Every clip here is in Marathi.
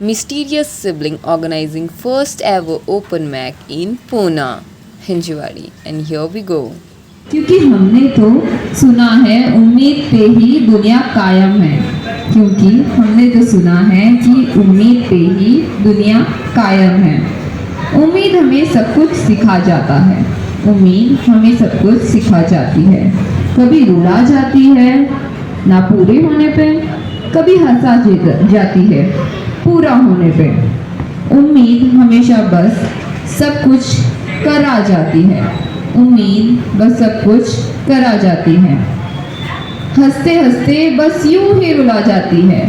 mysterious sibling organizing first ever open mic in Pune, Hinjewadi. And here we go. क्योंकि हमने तो सुना है उम्मीद पे ही दुनिया कायम है। क्योंकि हमने तो सुना है कि उम्मीद पे ही दुनिया कायम है। उम्मीद हमें सब कुछ सिखा जाता है। उम्मीद हमें सब कुछ सिखा जाती है। कभी रुला जाती है ना पूरे होने पे, कभी हंसा जाती है पूरा होने पे। उम्मीद हमेशा बस सब कुछ करा जाती है। उम्मीद बस सब कुछ करा जाती है। हंसते हंसते बस यूं ही रुला जाती है।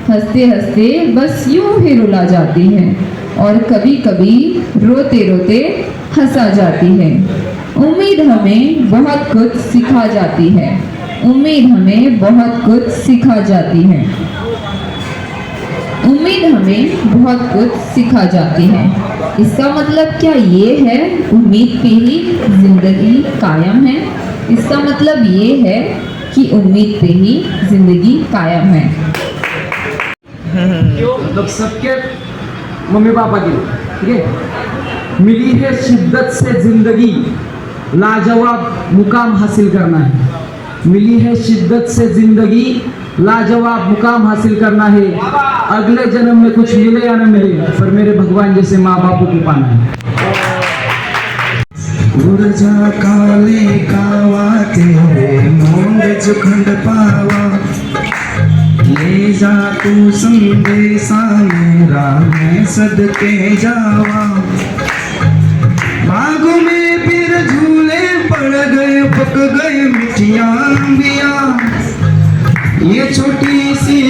हंसते हंसते बस यूं ही रुला जाती है। और कभी कभी रोते रोते हंसा जाती है। उम्मीद हमें बहुत कुछ सिखा जाती है। उम्मीद हमें बहुत कुछ सिखा जाती है। उम्मीद हमें बहुत कुछ सिखा जाती है। इसका मतलब क्या ये है उम्मीद पे ही जिंदगी कायम है? इसका मतलब ये है कि उम्मीद पे ही जिंदगी कायम है। मतलब सबके मम्मी पापा के लिए, ठीक है। मिली है शिद्दत से जिंदगी, लाजवाब मुकाम हासिल करना है। मिली है शिद्दत से जिंदगी, लाजवाब मुकाम हासिल करना है। अगले जन्म में कुछ मिले या न मिले, पर मेरे भगवान जैसे माँ बापू को पाना है। ऊर्जा काले कावा तेरे मोंग जुखंड पावा, ले जा तू संदेशा मेरा मैं सदके जावा। बागों में फिर झूले पड़ गए, पक गए मिठियां अंबिया। ये छोटी सी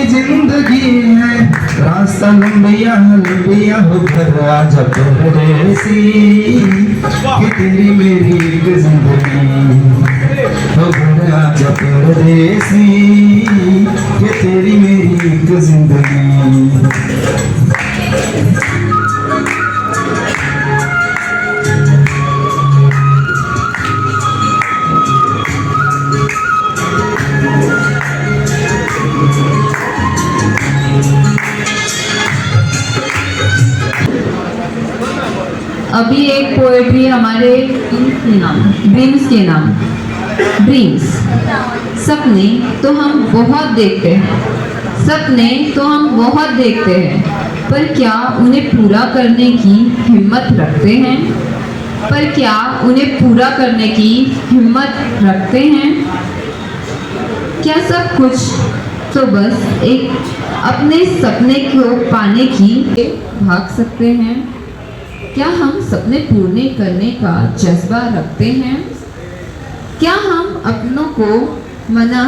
जिंदगी है, रास्ता लंबिया लंबिया हो घर आजा परदेसी, कि तेरी मेरी एक जिंदगी हो घर आजा परदेसी, कि तेरी मेरी एक जिंदगी। अभी एक पोएट्री हमारे ड्रीम्स के नाम। ड्रीम्स, सपने तो हम बहुत देखते हैं। सपने तो हम बहुत देखते हैं, पर क्या उन्हें पूरा करने की हिम्मत रखते हैं? पर क्या उन्हें पूरा करने की हिम्मत रखते हैं? क्या सब कुछ तो बस एक अपने सपने को पाने की भाग सकते हैं? क्या हम सपने पूरे करने का जज्बा रखते हैं? क्या हम अपनों को मना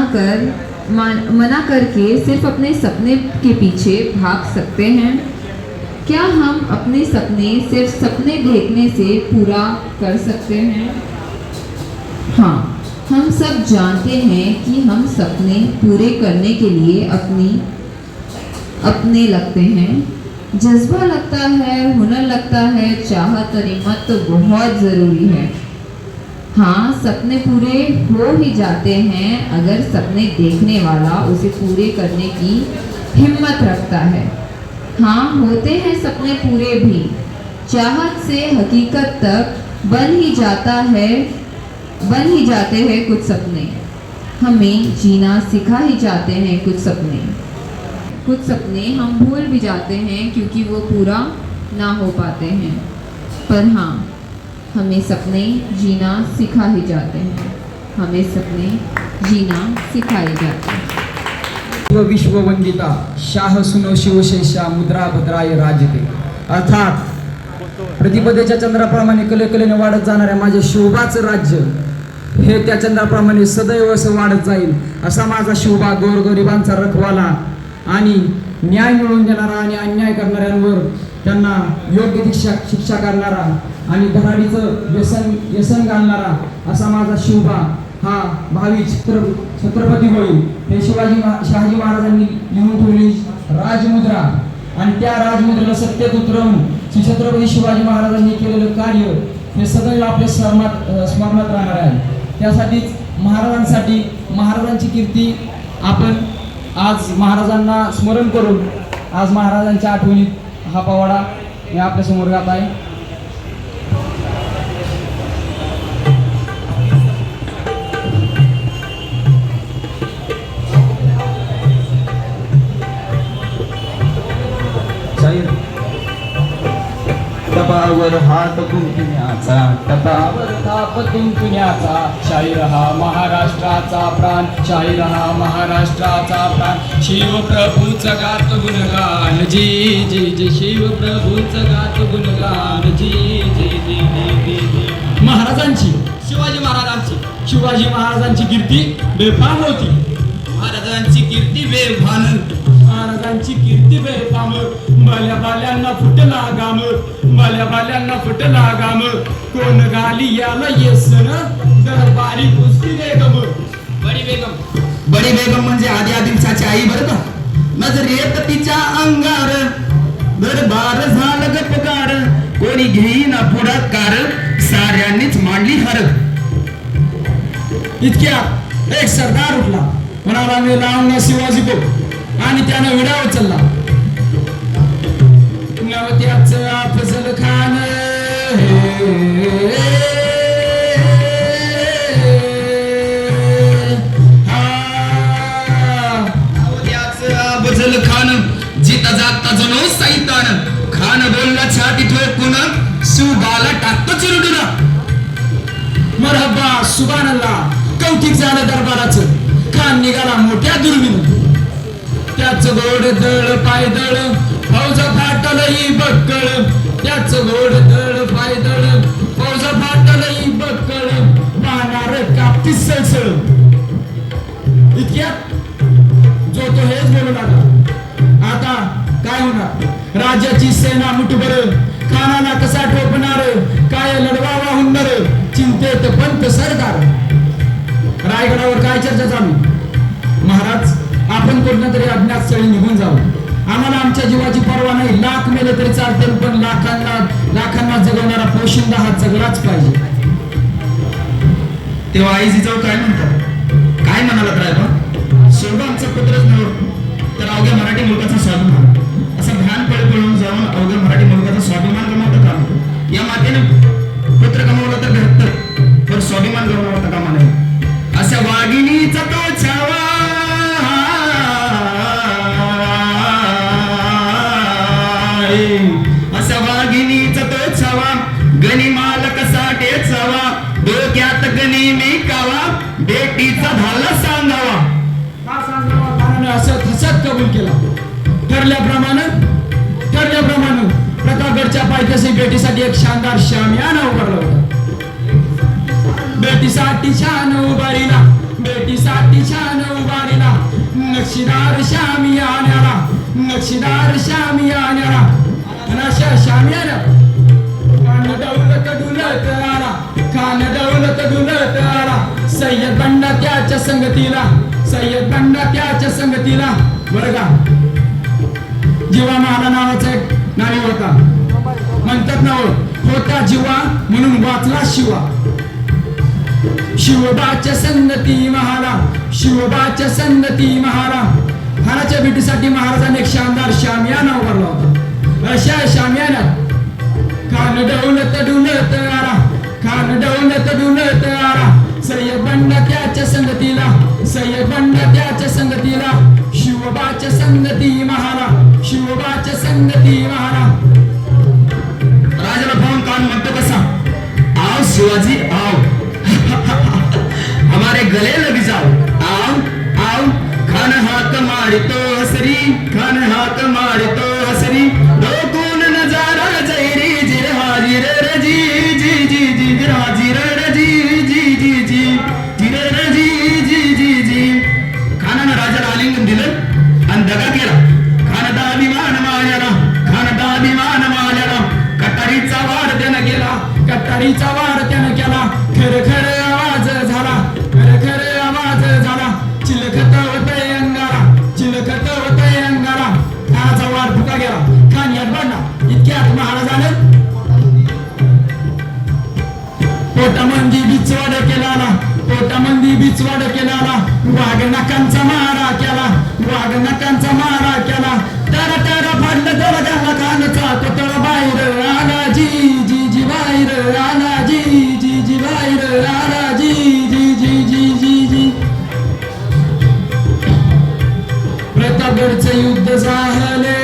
करके सिर्फ अपने सपने के पीछे भाग सकते हैं? क्या हम अपने सपने सिर्फ सपने देखने से पूरा कर सकते हैं? हाँ, हम सब जानते हैं कि हम सपने पूरे करने के लिए अपने लगते हैं। जज्बा लगता है, हुनर लगता है, चाहत और हिम्मत तो बहुत ज़रूरी है। हाँ, सपने पूरे हो ही जाते हैं अगर सपने देखने वाला उसे पूरे करने की हिम्मत रखता है। हाँ, होते हैं सपने पूरे भी, चाहत से हकीकत तक बन ही जाते हैं कुछ सपने। हमें जीना सिखा ही जाते हैं कुछ सपने। कुछ सपने हम भूल भी जाते हैं क्योंकि वो पूरा ना हो पाते हैं। पर हाँ, हमें सपने जीना सिखा ही जाते हैं। हमें सपने जीना सिखाए जाते हैं। विश्ववंदिता शाह सुनो शिवशेषा मुद्रा भद्राय राजते। अर्थात प्रतिपदेच्या चंद्राप्रमाणे कलेकलेने वाढत जाणाऱ्या माझ्या शिवबाचं राज्य हे त्या चंद्राप्रमाणे सदैव असं वाढत जाईल, असा माझा शिवबा गोरगरिबांचा रखवाला आणि न्याय मिळवून देणारा आणि अन्याय करणाऱ्यांवर त्यांना योग्य शिक्षा करणारा आणि धडाडीचं व्यसन घालणारा असा माझा शिवबा हा भावी छत्रपती होईल। हे शहाजी महाराजांनी लिहून ठेवली राजमुद्रा, आणि त्या राजमुद्रेला सत्यात उतरवून श्री छत्रपती शिवाजी महाराजांनी केलेलं कार्य हे सदैव आपल्या स्मरणात राहणार आहे। त्यासाठीच महाराजांची कीर्ती आपण आज महाराजांना स्मरण करून आज महाराजांच्या आठवणीत हा पोवाडा मी आपल्यासमोर गात आहे. शाहीर टपावर हात कुंकण्याचा टपावर थाप तुंतुण्याचा शाहीर हा महाराष्ट्राचा प्राण, शाहीर हा महाराष्ट्राचा प्राण. शिवप्रभूचं गात गुणगान जी जी जी, शिवप्रभूचं गात गुणगान जी जी जी जी जी. महाराजांची शिवाजी महाराजांची कीर्ती बेफाम होती. महाराजांची कीर्ती बेभान, महाराजांची कीर्ती बेफाम. बाल्या बाल्यांना फुटला गाम, बाल्या बाल्यांना फुटला गाम. कोण गाली याला येसन दरबारी कुस्ती बेगम. बडी बेगम म्हणजे आधी आदिलशाची आई बरं का. नजरेत तिच्या अंगार दरबार झालं गपगार. कोणी घेईना पुढाकार, साऱ्यांनीच मांडली हर. इतक्यात एक सरदार उठला, म्हणाला मी लावून शिवाजी को, आणि त्यानं विडा उचलला. नवत्याचं अफजल खान अफजल खान जिता जागता जणू सैतान. खान बोलला छाती ठोकून, शिवबाला टाकतो चिरडून. मरहबा सुभानल्लाह, कौतिक झालं दरबाराचं. खान निघाला मोठ्या दुर्बीनं. त्याच गोड दळ पायदळ फौज फाटल ही बक्कळ. त्याच गोड दळ पायदळ फौज फाटल ही बक्कळ. पाहणार कापती सळसळ. इतक्यात जो तो हेच बोलू लागला. आता काय होणार? राजाची सेना मुठभर, खानाला कसा ठोपणार? काय लढवावा हुंदर, चिंतेत पंत सरदार. रायगडावर काय चर्चा चालू? महाराज, आपण कुठं तरी अज्ञात स्थळी निघून जाऊ. आम्हाला आमच्या जीवाची पर्वा नाही. लाख मेले तरी चालते, पण लाखांना जगवणारा पोशिंदा हा जगलाच पाहिजे. तेव्हा आई जिजाऊ काय म्हणतात? काय म्हणाला रायबा? शेवगा आमचा पुत्रच नव्हता तर अवघ्या मराठी मुलकाचा स्वाभिमान. असं ध्यान पळून जाऊन अवघ्या मराठी मुलकाचा स्वाभिमान गमावता काम. या मातेने पुत्र गमावला तर बेहत्तर, पण स्वाभिमान गमावता कामा नाही. अशा वाघिणीचा तो छावा, असा वाघिणीचा तो छावा. गणी माल कसा टेचावा, डोक्यात गणी मी कावा. बेटीचा झाला सांगावा. हा सांगावा खानाने असं थसत कबूल केला. ठरल्याप्रमाणे प्रतापगडच्या पायथ्याशी बेटीसाठी एक शानदार शामियाना उभारला होता. बेटीसाठी छान उभारीला, बेटीसाठी छान उभारीला. नक्षीदार शामियान्याला, नक्षीदार शामियान्याला. आणि अशा शामियाना खान दौलत डुलत आला, खान दौलत डुलत आला. सय्यद बंडा त्याच्या संगतीला, सय्यद बंडा त्याच्या संगतीला. बरं का, जीवा महाला नावाचा एक नावी होता. म्हणतात ना होता जीवा म्हणून वाचला शिवा. शिवबाच्या संगती महाला, शिवबाच्या संगती महाला. खानाच्या भेटीसाठी महाराजांनी एक शानदार शामियाना उभारला होता. अशा शामियानात खान दौलत डुलत आला, खान दौलत डुलत आला. सय्यद बंडा त्याच्या संगतीला, सय्यद बंडा त्याच्या संगतीला. शिवबाच्या संगती महाला, शिवबाच्या संगती महाला. राजाला पाहून कान म्हणतो कसा, आओ शिवाजी आओ, हमारे गले लग जाओ. आओ आओ. खान हाथ मारतो हसरी, खान हाथ मारतो हसरी. डोकून नजारा जैरी जिर हाजिर रजी जी जी जी जिर हाजिर रजी जी जी जी जिर रजी जी जी जी. खानानं राजाला आलिंगन दिलं आणि दगा केला. खान दाभिमान मानला, खान दाभिमान मानला. कटारीचा वार त्यानं केला, कटारीचा वार त्यानं केला. खर खर आवाज झाला, खर खर आवाज झाला. चिलखत होतय अंगाला, चिलखत होतय अंगाला. खानाचा वार फुका गेला. खान यात बांधला. इतक्यात महाराजानं पोटामंदी बिचवाड केला, पोटामंदी बिचवाड केला. वाघ नकांचा मारा केला, वाघ नकांचा मारा केला. तर दडग्याला कानचा कोतळ बाहेर आला जी जी जी बाहेर आला जी जी जी बाहेर आला जी जी जी जी जी जी प्रतापगडचे युद्ध झाले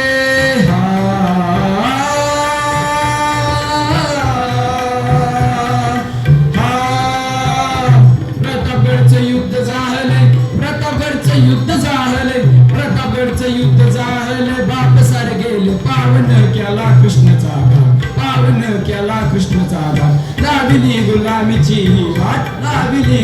प्रतापगडचे युद्ध झाले प्रतापगडचे युद्ध झाले प्रतापगडचे युद्ध झाले बाप सारे गेले पावन केला कृष्णचा घाट पावन केला कृष्णचा घाट लाविली गुलामीची ही वाट लाविली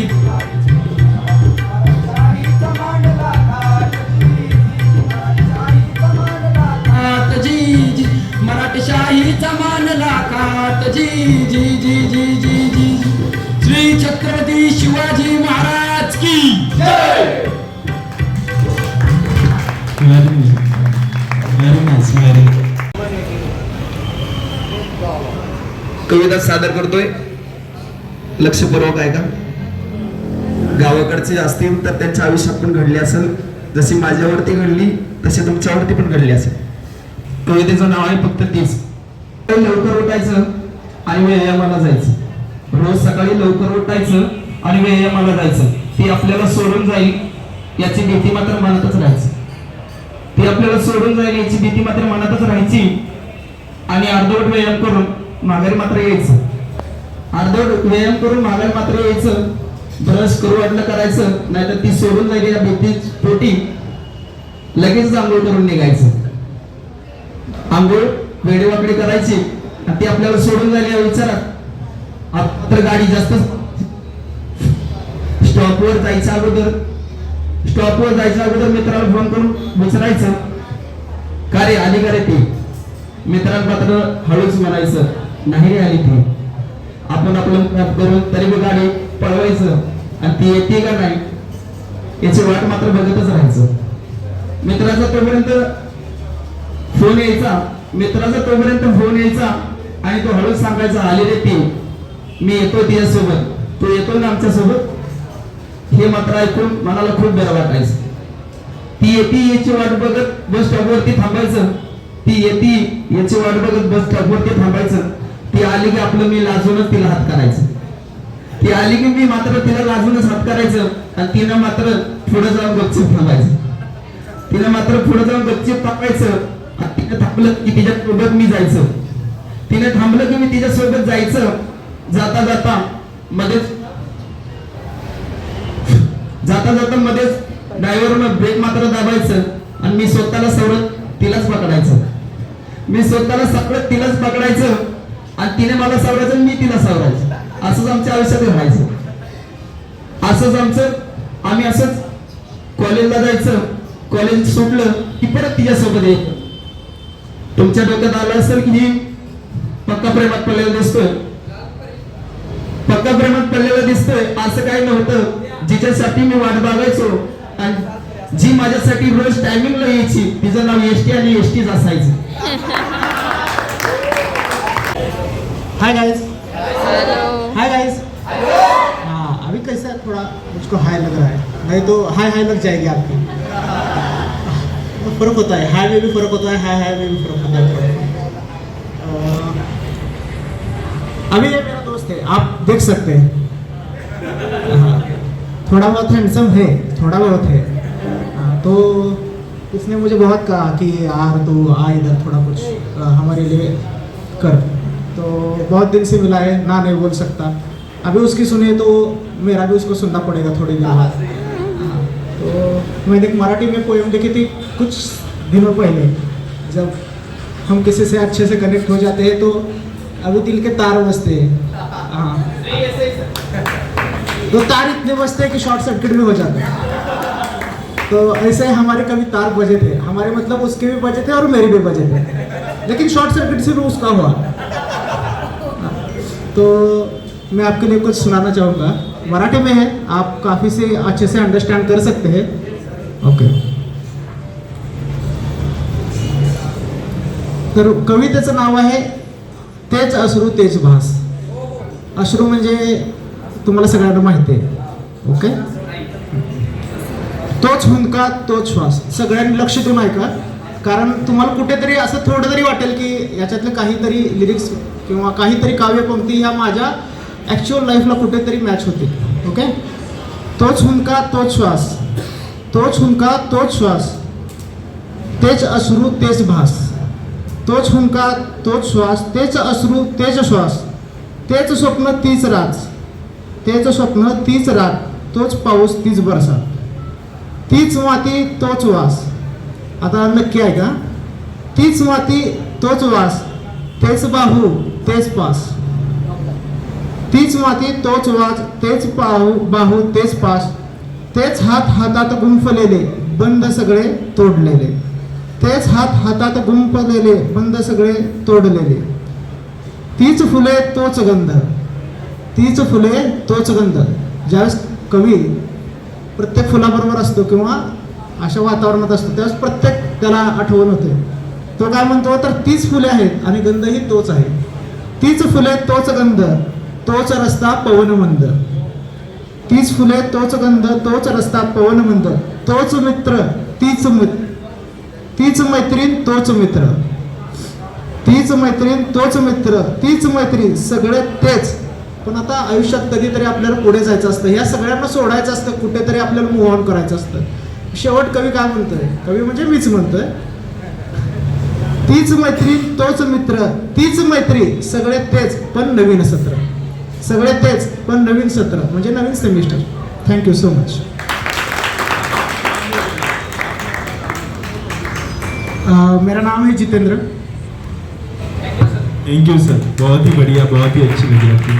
जी जी मराठीशाहीचा मानला काट जी जी जी जी जी जी श्री छत्रपती शिवाजी महाराज की जय. कविता सादर करतोय लक्षपूर्वक ऐका. गावाकडचे असतील तर त्यांच्या आयुष्यात पण घडली असेल, जशी माझ्यावरती घडली तशी तुमच्यावरती पण घडली असेल. कवितेचं नाव आहे फक्त तीच. लवकर उठायचं आणि व्यायामाला जायचं. रोज सकाळी लवकर उठायचं आणि व्यायामाला जायचं. ती आपल्याला सोडून जाईल याची भीती मात्र मनातच राहायची. ती आपल्याला सोडून जाईल याची भीती मात्र मनातच राहायची. आणि अर्धवट व्यायाम करून माघारी मात्र यायचं. अर्धवट व्यायाम करून माघारी मात्र यायचं. ब्रश करू वाटलं करायचं, नाहीतर ती सोडून जाईल या भीती पोटी लगेच आंघोळ करून निघायचं. आंघोळ वेडेवाकडे करायची आणि ती आपल्याला सोडून जाईल या विचारात तर गाडी जास्त स्टॉपवर जायच्या अगोदर मित्राला फोन करून विचारायचं का रे आली का रे ती. मित्रांना मात्र हळूच म्हणायचं नाही रे आली ती. आपण आपलं करून तरी बी गाडी पळवायचं आणि ती येते का नाही याची वाट मात्र बघतच राहायचं. मित्राचा तोपर्यंत फोन यायचा आणि तो हळूच सांगायचा आली रे ती, मी येतो तिच्यासोबत, तू येतो ना आमच्या सोबत. हे मात्र ऐकून मनाला खूप बरं वाटायचं. ती येते याची वाट बघत बस स्टॉपवरती थांबायचं. ती येते याची वाट बघत बस स्टॉपवरती थांबायचं. ती आली की आपलं मी लाजूनच तिला हात करायचं. ती आली की मी मात्र तिला लाजूनच हात करायचं आणि तिनं मात्र पुढे जाऊन गपचूप थांबायचं. तिनं मात्र पुढे जाऊन गपचूप थांबायचं. तिने थांबलं की तिच्या सोबत मी जायचं. तिने थांबलं की मी तिच्या सोबत जायचं. जाता जाता मध्येच ड्रायव्हरनं ब्रेक मात्र दाबायचं आणि मी स्वतःला सावरत तिलाच पकडायचं. आणि तिने मला सावरायचं मी तिला सावरायचं. असंच आमच्या आयुष्यात राहायचं. आम्ही असंच कॉलेजला जायचं. कॉलेज सुटलं की परत तिच्यासोबत यायचं. तुमच्या डोक्यात आलं असेल की ही पक्का प्रेमात पडलेला दिसतोय. असं काही नव्हतं. जिच्यासाठी मी वाट बघायचो आणि जी माझ्यासाठी रोज टायमिंगला यायची तिचं नाव एसटी आणि एसटीच असायचं. Hi guys. Hello. Hi guys. हाँ अभी कैसा है, थोड़ा मुझको हाई लग रहा है, नहीं तो हाई लग जाएगी आपकी. फर्क होता है, हाई में भी फर्क होता है, हाई में भी फर्क होता है. अभी ये मेरा दोस्त है, आप देख सकते हैं. हाँ थोड़ा बहुत हैंडसम है, थोड़ा बहुत है. तो उसने मुझे बहुत कहा कि यार तू आ इधर थोड़ा कुछ हमारे लिए कर. तो बहुत दिन से मिला है ना नहीं बोल सकता. अभी उसकी सुने तो मेरा भी उसको सुनना पड़ेगा थोड़ी देर बाद. तो मैंने एक मराठी में पोएम लिखी थी कुछ दिनों पहले. जब हम किसी से अच्छे से कनेक्ट हो जाते हैं तो अभी दिल के तार बजते हैं. हाँ तो तार इतने बजते हैं कि शॉर्ट सर्किट में हो जाते हैं. तो ऐसे हमारे कभी तार बजे थे, हमारे मतलब उसके भी बजे थे और मेरे भी बजे थे, लेकिन शॉर्ट सर्किट से भी उसका हुआ. तो मैं आपके लिए कुछ सुनाना चाहूँगा. मराठी में है, आप काफ़ी से अच्छे से अंडरस्टैंड कर सकते हैं. ओके. तर कवितेचं नाव आहे तेच अश्रू तेच भास. अश्रू म्हणजे तुम्हाला सगळ्यांना माहिती आहे. ओके. तोच हुंदका तोच श्वास. सगळ्यांनी लक्ष देऊन ऐका, कारण तुम्हाला कुठेतरी असं थोडं तरी वाटेल की याच्यातले काहीतरी लिरिक्स किंवा काहीतरी काव्यपंक्ती ह्या माझ्या ॲक्च्युअल लाईफला कुठेतरी मॅच होतील. ओके. तोच हुंका तोच श्वास, तोच हुंका तोच श्वास, तेच अश्रू तेच भास, तोच हुंका तोच श्वास, तेच अश्रू तेच श्वास, तेच स्वप्न तीच रात, तेच स्वप्न तीच रात, तोच पाऊस तीच बरसात, तीच माती तोच वास. आता नक्की आहे का? तीच माती तोच वास, तेच बाहू तेच पास, तीच माती तोच वास, तेच बाहू तेच पास, तेच हात हातात गुंफलेले बंद सगळे तोडलेले, तेच हात हातात गुंफलेले बंद सगळे तोडलेले, तीच फुले तोच गंध, तीच फुले तोच गंध. ज्यावेळेस कवी प्रत्येक फुलाबरोबर असतो किंवा अशा वातावरणात असतो त्यावेळेस प्रत्येक त्याला आठवण होते. तो काय म्हणतो तर तीच फुले आहेत आणि गंधही तोच आहे. तीच फुले तोच गंध, तोच रस्ता पवन मंद, तीच फुले तोच गंध तोच रस्ता पवन मंद, तोच मित्र तीच मैत्रीण तोच मित्र, तीच मैत्रीण तोच मित्र, तीच मैत्रीण सगळे तेच. पण आता आयुष्यात कधीतरी आपल्याला पुढे जायचं असतं, ह्या सगळ्यांना सोडायचं असतं, कुठेतरी आपल्याला मूव्ह ऑन करायचं असतं. शेवट कवी काय म्हणतोय, कवी म्हणजे मीच म्हणतोय, तीच मैत्रीण तोच मित्र, तीच मैत्री सगळे तेच पण नवीन सत्र, सगळे तेच पण नवीन सत्र म्हणजे नवीन सेमिस्टर. Thank you so much. मेरा नाम है जितेंद्र. थैंक यू सर, बहुत ही बढ़िया, बहुत ही अच्छी लगी आपकी.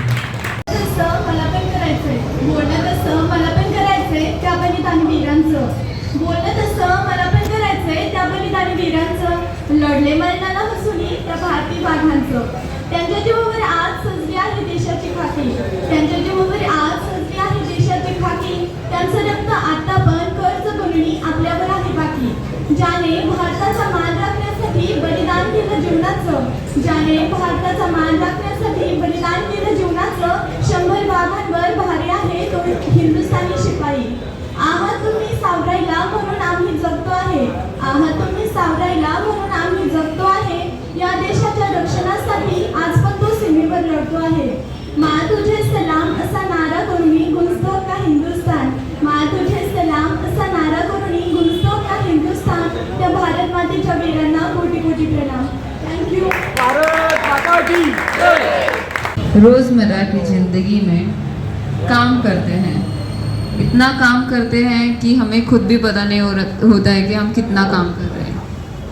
तसं मला पण करायचंय, बोलणं तसं मला पण करायचंय त्या बलिदानी वीरांचं, बोलणं तसं मला पण करायचंय त्या बलिदानी वीरांचं, लढले मरणाला हसूनी त्या भारतीय वाघांचं, त्यांच्या जीवावर आज सजली आहे देशाची खाकी, त्यांच्या जीवावर आज सजली आहे देशाची खाकी, त्यांचं रक्त आता पण कर्ज बनणी आपल्यावर आहे बाकी. ज्याने भारताचा मान राखण्यासाठी बलिदान केलं जीवनाचं, ज्याने भारताचा मान राखण्यासाठी बलिदान केलं जीवनाचं, 100 वाघांवर भारी आहे तो हिंदुस्थानी शिपाई. आहात तुम्ही सावरायला म्हणून आम्ही जगतो आहे, आहात तुम्ही सावरायला म्हणून आम्ही जगतो आहे, या देशाच्या रक्षणासाठी आज पण तो सीमेवर लढतो आहे. मा तुझे सलाम असा नारा करून गुंजतो का हिंदुस्थान, मा तुझे सलाम असा नारा करून गुंजतो का हिंदुस्थान, त्या भारत मातेच्या वीरांना कोटी कोटी प्रणाम. थँक्यू. रोज़मर्रा की ज़िंदगी में काम करते हैं, इतना काम करते हैं कि हमें खुद भी पता नहीं होता है कि हम कितना काम कर रहे हैं.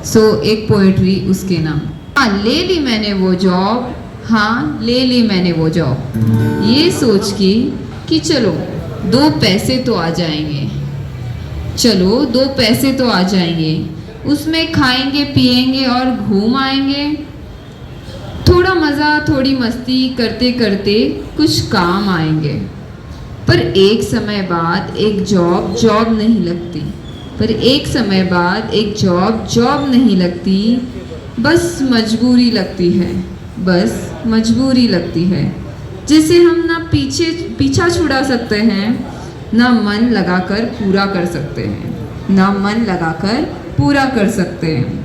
सो एक पोएट्री उसके नाम. हाँ ले ली मैंने वो जॉब, हाँ ले ली मैंने वो जॉब, ये सोच के कि चलो 2 पैसे तो आ जाएंगे, चलो 2 पैसे तो आ जाएंगे, उसमें खाएंगे पिएंगे और घूम आएंगे, थोड़ा मज़ा थोड़ी मस्ती करते करते कुछ काम आएंगे. पर एक समय बाद एक जॉब नहीं लगती, पर एक समय बाद एक जॉब नहीं लगती, बस मजबूरी लगती है, बस मजबूरी लगती है. जिसे हम ना पीछा छुड़ा सकते हैं, ना मन लगाकर पूरा कर सकते हैं, ना मन लगाकर पूरा कर सकते हैं.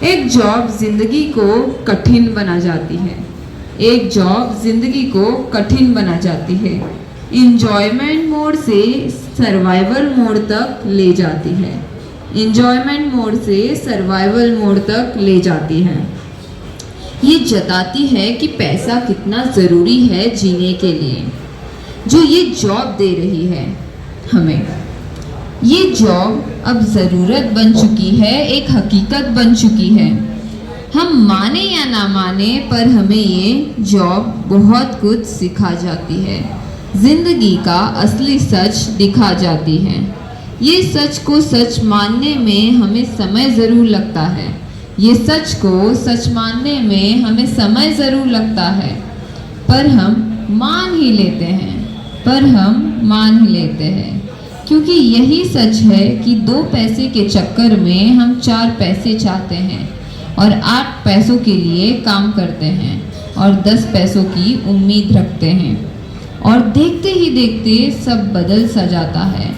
एक जॉब जिंदगी को कठिन बना जाती है, एक जॉब जिंदगी को कठिन बना जाती है, इंजॉयमेंट मोड से सर्वाइवल मोड तक ले जाती है, इंजॉयमेंट मोड से सर्वाइवल मोड तक ले जाती है. ये जताती है कि पैसा कितना ज़रूरी है जीने के लिए, जो ये जॉब दे रही है हमें. ये जॉब अब ज़रूरत बन चुकी है, एक हकीकत बन चुकी है. हम माने या ना माने पर हमें ये जॉब बहुत कुछ सिखा जाती है, ज़िंदगी का असली सच दिखा जाती है. ये सच को सच मानने में हमें समय ज़रूर लगता है, ये सच को सच मानने में हमें समय ज़रूर लगता है, पर हम मान ही लेते हैं, पर हम मान ही लेते हैं. क्योंकि यही सच है कि 2 पैसे के चक्कर में हम 4 पैसे चाहते हैं और 8 पैसों के लिए काम करते हैं और 10 पैसों की उम्मीद रखते हैं. और देखते ही देखते सब बदल सा जाता है,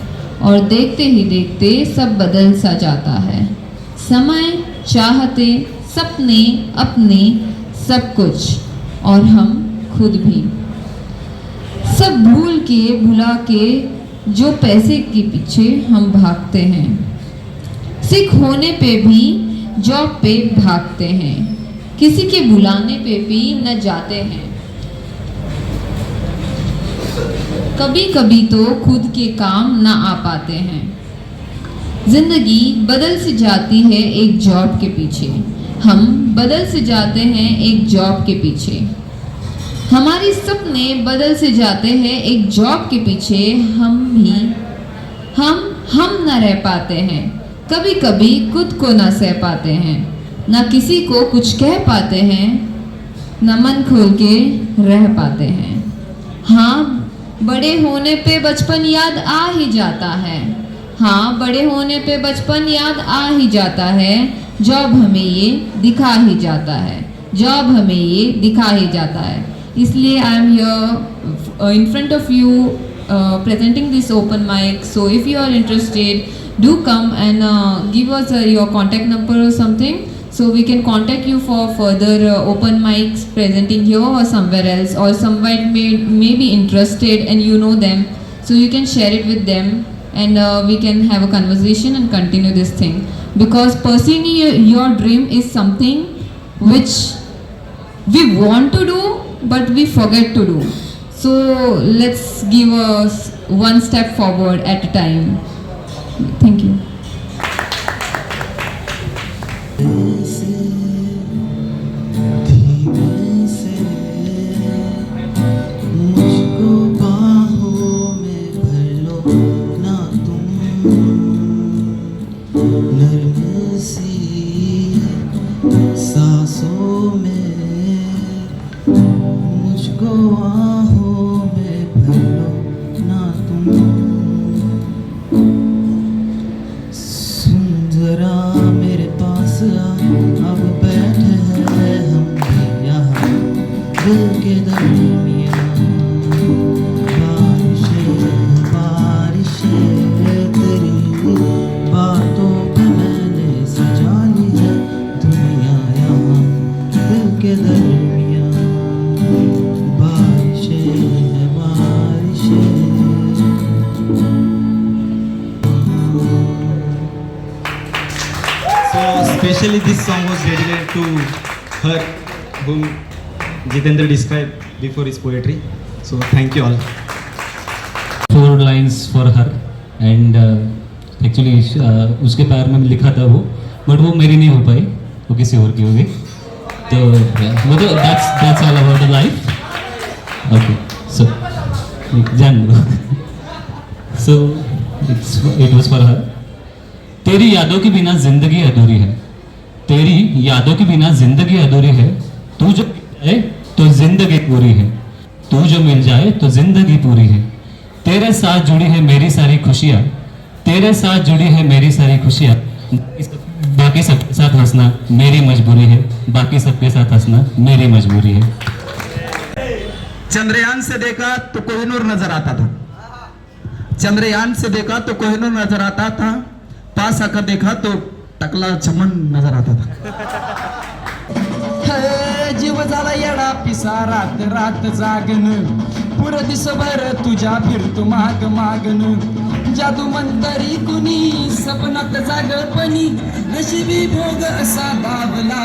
और देखते ही देखते सब बदल सा जाता है. समय चाहते सपने अपने सब कुछ, और हम खुद भी। सब भूल के भुला के जो पैसे के पीछे हम भागते हैं, सिख होने पे भी जॉब पे भागते हैं, किसी के बुलाने पे भी न जाते हैं। कभी कभी तो खुद के काम न आ पाते हैं। जिंदगी बदल से जाती है एक जॉब के पीछे, हम बदल से जाते हैं एक जॉब के पीछे। हमारे सपने बदल से जाते हैं एक जॉब के पीछे, हम न रह पाते हैं। कभी कभी खुद को न सह पाते हैं, न किसी को कुछ कह पाते हैं, न मन खोल के रह पाते हैं। हाँ, बड़े होने पे बचपन याद आ ही जाता है। हाँ, बड़े होने पे बचपन याद आ ही जाता है। जॉब हमें ये दिखा ही जाता है, जॉब हमें ये दिखा ही जाता है। इसलिए I am here in front of you presenting this open mic. So if you are interested, do come and give us your contact number or something, so we can contact you for further open mics presenting here or somewhere else, or someone may be interested and you know them, so you can share it with them, and we can have a conversation and continue this thing, because pursuing your dream is something which we want to do but we forget to do. So let's give us one step forward at a time. Thank you. मुझको बाहों में भर लो ना तुम, नर्म सी सांसों में मुझको आहों में भर लो ना तुम। सुन जरा मेरे पास आ, अब बैठे हैं हम भी यहाँ दिल के दरमियाँ। बारिशें तेरी बातों पे मैंने सजा ली है दुनिया यहाँ दिल के दरमियाँ। So especially this song was dedicated to her, whom Jitendra described before his poetry. So thank you all. 4 lines for her, and actually उसके प्यार में लिखा था वो, बट वो मेरी नहीं हो पाई, वो किसी और की होगी। तो वो तो that's all about the life. Okay, so जान लो। So it was for her. तेरी यादों के बिना जिंदगी अधूरी है, तेरी यादों के बिना जिंदगी अधूरी है। तू जो मिल जाए तो जिंदगी पूरी है, तू जो मिल जाए तो जिंदगी पूरी है। तेरे साथ जुड़ी है मेरी सारी खुशियाँ, तेरे साथ जुड़ी है मेरी सारी खुशियाँ। बाकी सबके साथ हंसना मेरी मजबूरी है, बाकी सबके साथ हंसना मेरी मजबूरी है। चंद्रयान से देखा तो कोहिनूर नजर आता था, चंद्रयान से देखा तो कोहिनूर नजर आता था, पास आकर देखा तो टकला चमन नजर आता था। जीव झाला येडा पिसा रात रात जागन, पुर दिसभर तुझ्या फिरतो माग मागन। जादू मंतरी कुणी सपनात जागपणी, नशिबी भोग असा बाबला।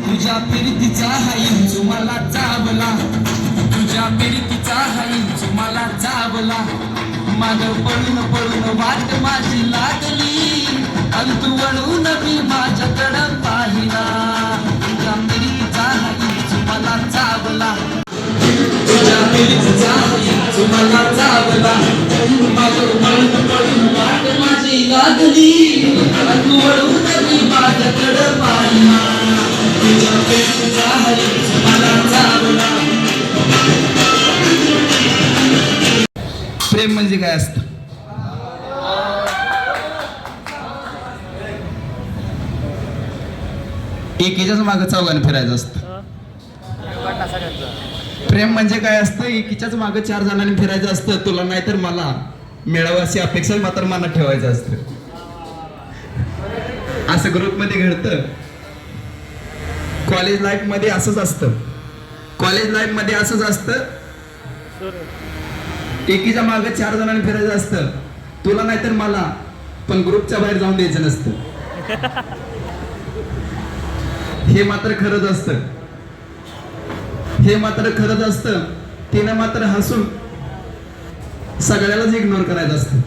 तुझ्या फिरतीचा हाईंचू मला चावला, तुझ्या फिरतीचा हाईंचू मला चावला। माग पळून पळून वाट माझी लागली, अंतू वळून मी माझ्याकडं पाहिला। तुझ्या फिरतीचा हाईंचू मला चावला, तुझ्या फिरतीचा हाईंचू मला चावला। माग पळून पळून वाट माझी लागली, अंतू वळून मी माझ्याकडं पाहिला। तुझ्या फिरतीचा हाईंचू मला चावला। प्रेम म्हणजे काय असतं? एकीच्याच मागे चौघाने फिरायचं असतं। प्रेम म्हणजे काय असतं? एकीच्याच मागे 4 जणांनी फिरायचं असतं, तुला नाहीतर मला मिळावं अशी अपेक्षा मात्र मनात ठेवायचं असतं। असं ग्रुपमध्ये घडतं. कॉलेज लाईफ मध्ये असंच असतं. कॉलेज लाईफ मध्ये असंच असतं. एकीच्या मागे 4 जणांनी फिरायचं असतं. तुला नाहीतर मला, पण ग्रुपच्या बाहेर जाऊन द्यायचं नसतं. हे मात्र खरंच असतं. हे मात्र खरंच असतं. तिनं मात्र हसून सगळ्यालाच इग्नोर करायचं असतं.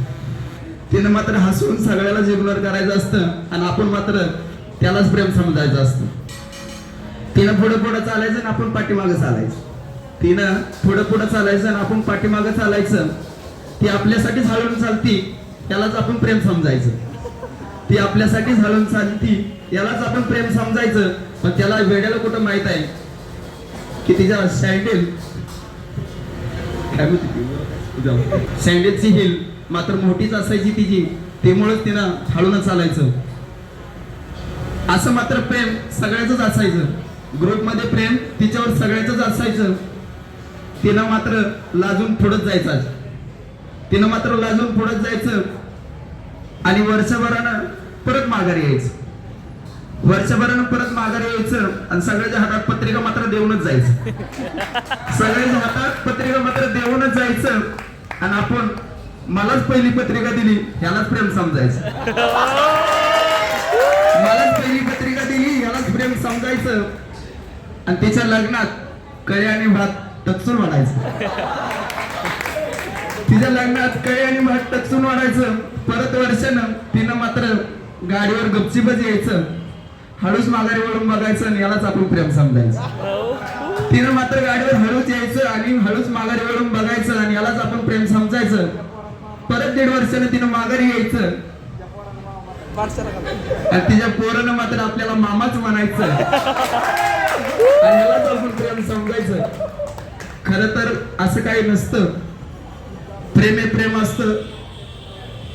तिनं मात्र हसून सगळ्यालाच इग्नोर करायचं असतं आणि आपण मात्र त्यालाच प्रेम समजायचं असतं. तिनं पुढे पुढे चालायचं आणि आपण पाठीमागं चालायचं. तिनं पुढे पुढे चालायचं आणि आपण पाठीमागं चालायचं. ती आपल्यासाठी झाडून चालती, त्यालाच आपण प्रेम समजायचं. ती आपल्यासाठी झाडून चालती, यालाच आपण प्रेम समजायचं. पण त्याला वेड्याला कुठं माहित आहे की तिच्या सँडलची हिल मात्र मोठीच असायची तिची, त्यामुळेच तिनं हळून चालायचं. असं मात्र प्रेम सगळ्याच असायचं. ग्रुपमध्ये प्रेम तिच्यावर सगळ्याच असायचं. तिनं मात्र लाजून पुढत जायचं. तिनं मात्र लाजून पुढत जायचं आणि वर्षभरानं परत माघारी यायचं. वर्षभरानं परत माघारी यायचं आणि सगळ्याच्या हातात पत्रिका मात्र देऊनच जायचं. सगळ्याच्या हातात पत्रिका मात्र देऊनच जायचं आणि आपण मलाच पहिली पत्रिका दिली ह्यालाच प्रेम समजायचं. मलाच पहिली पत्रिका दिली ह्यालाच प्रेम समजायचं आणि तिच्या लग्नात कळे आणि भात टचून वाढायचं. तिच्या लग्नात कळे आणि भात टचून वाढायचं. परत वर्षानं तिनं मात्र गाडीवर गपचीपच यायचं, हळूच माघारी वळून बघायचं आणि यालाच आपण प्रेम समजायचं. तिनं मात्र गाडीवर हळूच यायचं आणि हळूच माघारी वळून बघायचं आणि यालाच आपण प्रेम समजायचं. परत 1.5 वर्षानं तिनं माघारी यायचं आणि तिच्या पोरानं मात्र आपल्याला मामाच म्हणायचं आणि यालाच आपण प्रेम समजायचं. खरं तर असं काही नसतं. प्रेम हे प्रेम असतं.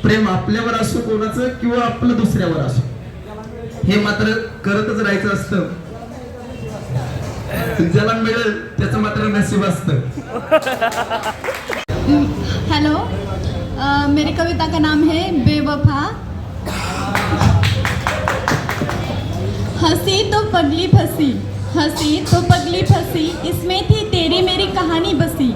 प्रेम आपल्यावर असो कोणाचं किंवा आपलं दुसऱ्यावर असो, हे मात्र करतच राहायचं असतं. ज्याला मिळेल त्याचं मात्र नशीब असतं. हेलो, मेरी कविता का नाम है बेवफा. हंसी तो पगली फंसी, हंसी तो पगली फंसी, इसमें थी तेरी मेरी कहानी बसी.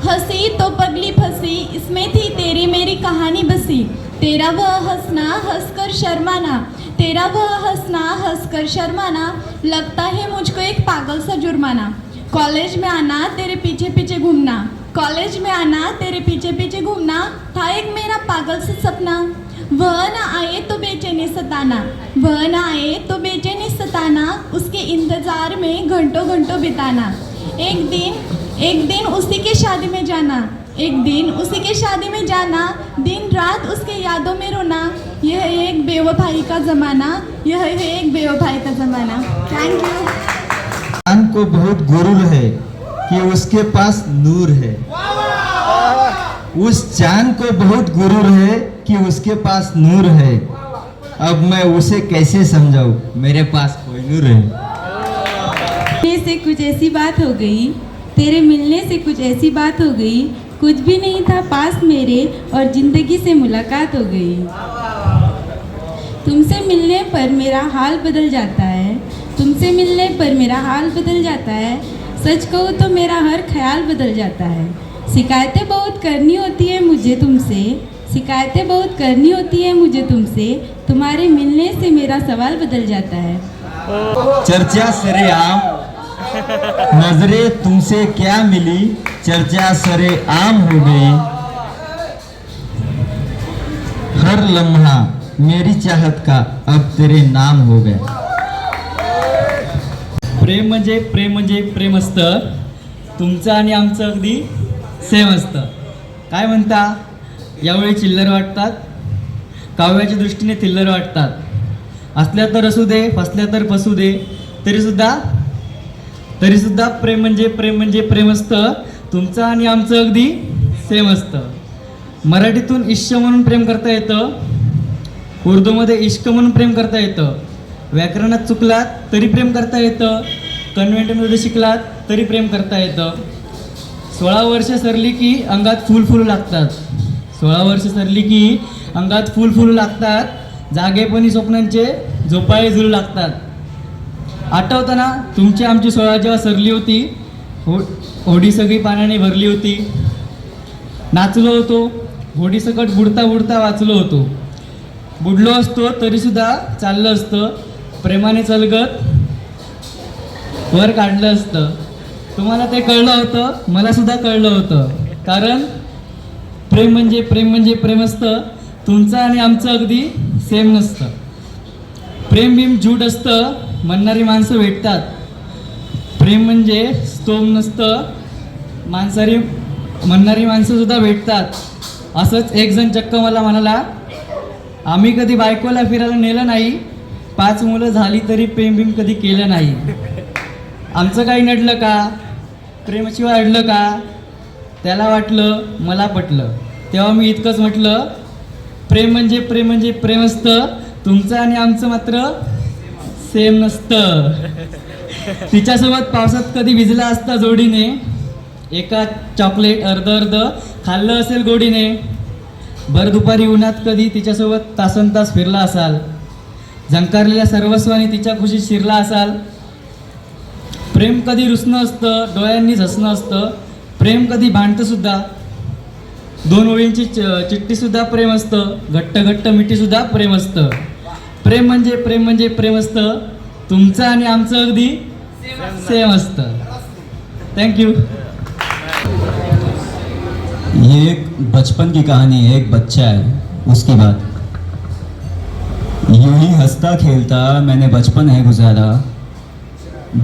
हंसी तो पगली फंसी, इसमें थी तेरी मेरी कहानी बसी. तेरा वह हंसना हंसकर शर्माना, तेरा वह हंसना हंसकर शर्माना, लगता है मुझको एक पागल सा जुर्माना. कॉलेज में आना तेरे पीछे पीछे घूमना, कॉलेज में आना तेरे पीछे पीछे घूमना, था एक मेरा पागल सा सपना. वह न आए तो बेचैनी सताना, वह न आए तो बेचैनी सताना, उसके इंतजार में घंटों घंटों बिताना. एक दिन उसी के शादी में जाना, एक दिन उसी के शादी में जाना, दिन रात उसके यादों में रोना. यह है एक बेवफाई का ज़माना, यह है एक बेवफाई का ज़माना. Thank you. चांद को बहुत गुरूर है कि उसके पास नूर है. उस चांद को बहुत गुरूर है कि उसके पास नूर है. अब मैं उसे कैसे समझाऊं, मेरे पास कोई नूर है. से कुछ ऐसी बात हो गई, तेरे मिलने से कुछ ऐसी बात हो गई, कुछ भी नहीं था पास मेरे और जिंदगी से मुलाकात हो गई. तुमसे मिलने पर मेरा हाल बदल जाता है, तुमसे मिलने पर मेरा हाल बदल जाता है. सच कहूँ तो मेरा हर ख्याल बदल जाता है. शिकायतें बहुत करनी होती है मुझे तुमसे, शिकायतें बहुत करनी होती है मुझे तुमसे, तुम्हारे मिलने से मेरा सवाल बदल जाता है. चर्चा सरेआम, नजरे तुमसे क्या मिली, चर्चा सरेआम हो गई. हर लम्हा मेरी चाहत का अब तेरे नाम हो गया. प्रेम म्हणजे प्रेम असतं. तुमचं आणि आमचं अगदी सेम असतं. काय म्हणता, यावेळी चिल्लर वाटतात, काव्याच्या दृष्टीने थिल्लर वाटतात. असल्या तर असू दे, फसल्या तर फसू दे, तरीसुद्धा प्रेम म्हणजे प्रेम असतं. तुमचं आणि आमचं अगदी सेम असतं. मराठीतून इश्क म्हणून प्रेम करता येतं, उर्दूमध्ये इश्क म्हणून प्रेम करता येतं. व्याकरणात चुकलात तरी प्रेम करता येतं, कन्व्हेंटमध्ये शिकलात तरी प्रेम करता येतं. 16 वर्ष सरली की अंगात फूल लागतात, 16 वर्ष सरली की अंगात फूल लागतात. जागेपणी स्वप्नांचे झोपाळे झुलू लागतात. आठवतं ना तुमची आमची सोहळा जेव्हा सरली होती, होडी सगळी पाण्याने भरली होती, नाचलो होतो, होडी सकट बुडता बुडता वाचलो होतो, बुडलो असतो तरीसुद्धा चाललं असतं, प्रेमाने चलगत वर काढलं असतं. तुम्हाला ते कळलं होतं, मला सुद्धा कळलं होतं. कारण प्रेम म्हणजे प्रेम म्हणजे प्रेम असतं, तुमचं आणि आमचं अगदी सेम नसतं. प्रेम बिम झूट असतं, म्हणणारी माणसं भेटतात. प्रेम म्हणजे स्तोम नसतं, म्हणणारी माणसं सुद्धा भेटतात. असंच एक जण चक्क मला म्हणाला, आम्ही कधी बायकोला फिरायला नेलं नाही, 5 मुलं झाली तरी प्रेम बिम कधी केलं नाही. आमचं काही नडलं का, प्रेमाशिवाय अडलं का? त्याला वाटलं, मला पटलं. तेव्हा मी इतकंच म्हटलं, प्रेम म्हणजे प्रेम म्हणजे प्रेम असतं, तुमचं आणि आमचं मात्र सेम नसतं. तिच्यासोबत पावसात कधी भिजला असता जोडीने, एका चॉकलेट अर्ध खाल्लं असेल गोडीने, भर दुपारी उन्हात कधी तिच्यासोबत तासनतास फिरला असाल, झंकारलेल्या सर्वस्वाने तिच्या खुशीत शिरला असाल. प्रेम कधी रुसणं असतं, डोळ्यांनी हसणं असतं. प्रेम कधी भांडतं सुद्धा, 2 ओळींची चिठ्ठी सुद्धा प्रेम असतं, घट्ट घट्ट मिठी सुद्धा प्रेम असतं. प्रेम म्हणजे प्रेम म्हणजे प्रेम असतं, तुमचं आणि आमचं अगदी सेम असतं. थँक्यू. ये एक बचपन की कहानी है, एक बच्चा है, उसकी बात. यूं ही हंसता खेलता मैंने बचपन है गुजारा,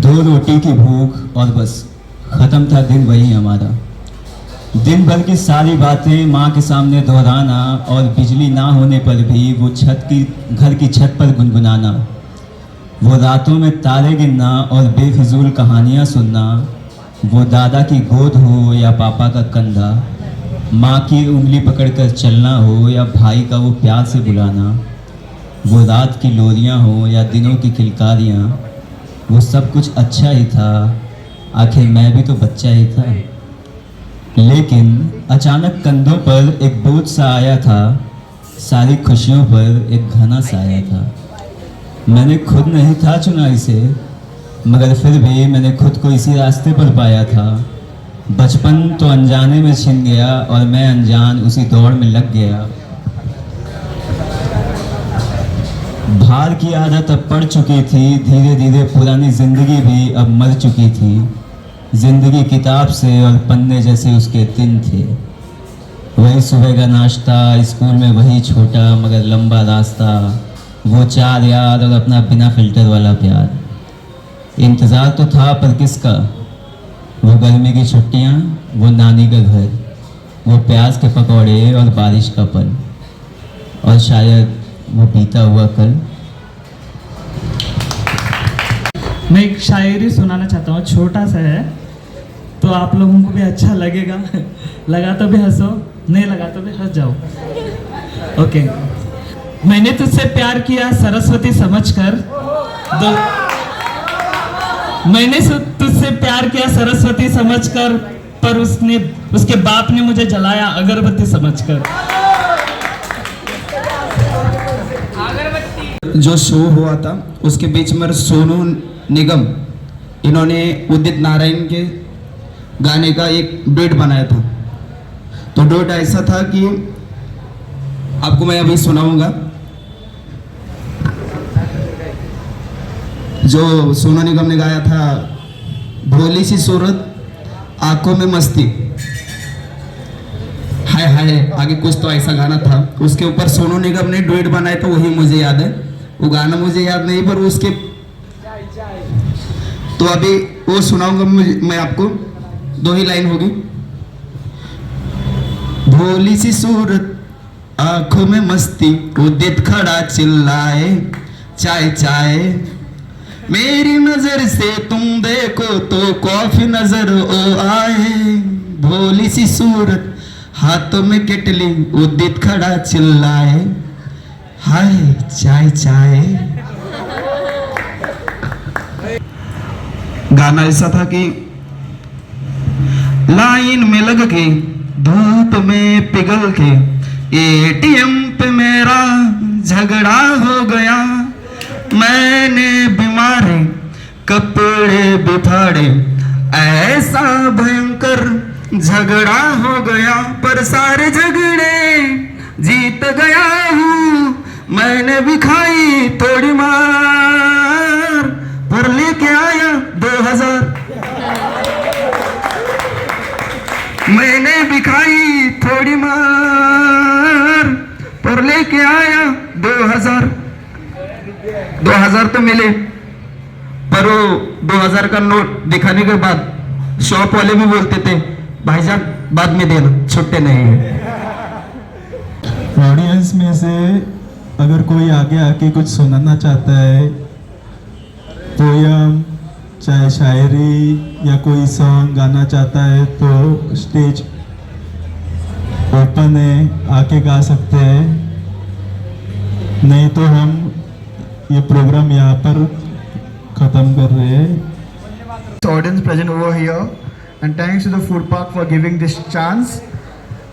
2 रोटी की भूख और बस ख़त्म था दिन वही हमारा. दिन भर की सारी बातें माँ के सामने दोहराना और बिजली ना होने पर भी वो घर की छत पर गुनगुनाना, वो रातों में तारे गिनना और बेफिजूल कहानियाँ सुनना, वो दादा की गोद हो या पापा का कंधा, माँ की उंगली पकड़कर चलना हो या भाई का वो प्यार से बुलाना, वो रात की लोरियाँ हो या दिनों की किलकारियाँ, वो सब कुछ अच्छा ही था. आखिर मैं भी तो बच्चा ही था. लेकिन अचानक कंधों पर एक बोझ सा आया था, सारी खुशियों पर एक घना सा आया था. मैंने खुद नहीं था चुना इसे, मगर फिर भी मैंने खुद को इसी रास्ते पर पाया था. बचपन तो अनजाने में छिन गया और मैं अनजान उसी दौड़ में लग गया. भार की आदत अब पड़ चुकी थी, धीरे धीरे पुरानी जिंदगी भी अब मर चुकी थी. जिंदगी किताब से और पन्ने जैसे उसके दिन थे. वही सुबह का नाश्ता, स्कूल में वही छोटा मगर लंबा रास्ता, वो 4 यार और अपना बिना फिल्टर वाला प्यार. इंतज़ार तो था पर किसका, वो गर्मी की छुट्टियाँ, वो नानी का घर, वो प्याज के पकौड़े और बारिश का पल, और शायद वो बीता हुआ कल. मैं एक शायरी सुनाना चाहता हूँ, छोटा सा है, तो आप लोगों को भी अच्छा लगेगा. लगा तो भी हंसो, नहीं लगा तो भी हंस जाओ. ओके. मैंने तुझसे प्यार किया सरस्वती समझकर, मैंने तुझसे प्यार किया सरस्वती समझकर, पर उसके बाप ने मुझे जलाया अगरबत्ती समझकर. जो शो हुआ था उसके बीच में सोनू निगम, इन्होंने उदित नारायण के गाने का एक डुएट बनाया था. तो डुएट ऐसा था कि आपको मैं अभी सुनाऊंगा. जो सोनू निगम ने गाया था, भोली सी सूरत आंखों में मस्ती, हाय हाय, आगे कुछ तो ऐसा गाना था. उसके ऊपर सोनू निगम ने डुएट बनाया था, वही मुझे याद है. वो गाना मुझे याद नहीं, पर उसके तो अभी वो सुनाऊंगा मैं आपको. 2 ही लाइन होगी. भोली सी सूरत आंखों में मस्ती, उदित खड़ा चिल्लाए चाय चाय, मेरी नजर से तुम देखो तो कॉफी नजर ओ आए. भोली सी सूरत हाथों में केटली, उदित खड़ा चिल्लाए हाय चाय चाय. गाना ऐसा था कि लाइन में लग के धूप में पिघल के एटीएम पे मेरा झगड़ा हो गया, मैंने बीमारे कपड़े भी फाड़े, ऐसा भयंकर झगड़ा हो गया, पर सारे झगड़े जीत गया हूँ, मैंने भी खाई थोड़ी मार, पर लेके आया 2000, मैंने भी खाई थोड़ी मार, पर लेके आया 2000 तो मिले, पर वो 2000 का नोट दिखाने के बाद शॉप वाले भी बोलते थे भाईजान बाद में देना, छुट्टे नहीं है। ऑडियंस में से अगर कोई आगे आके कुछ सुनाना चाहता है, पोयम चाहे शायरी या कोई सॉन्ग गाना चाहता है, तो स्टेज ओपन है, आके गा सकते हैं, नहीं तो हम ये प्रोग्राम यहाँ पर ख़त्म कर रहे हैं। Audience present over here, and thanks to the food park for giving this chance,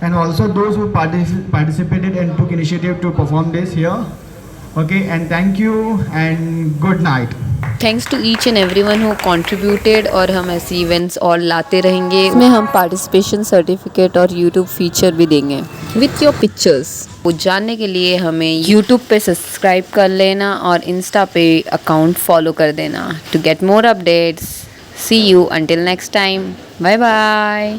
and also those who participated and took initiative to perform this here. Okay, and thank you and good night. Thanks to each and everyone who contributed. और हम ऐसे इवेंट्स और लाते रहेंगे। इसमें हम पार्टिसिपेशन सर्टिफिकेट और यूट्यूब फीचर भी देंगे विथ योर पिक्चर्स। वो जानने के लिए हमें यूट्यूब पे सब्सक्राइब कर लेना और इंस्टा पे अकाउंट फॉलो कर देना to get more updates. See you until next time, bye bye.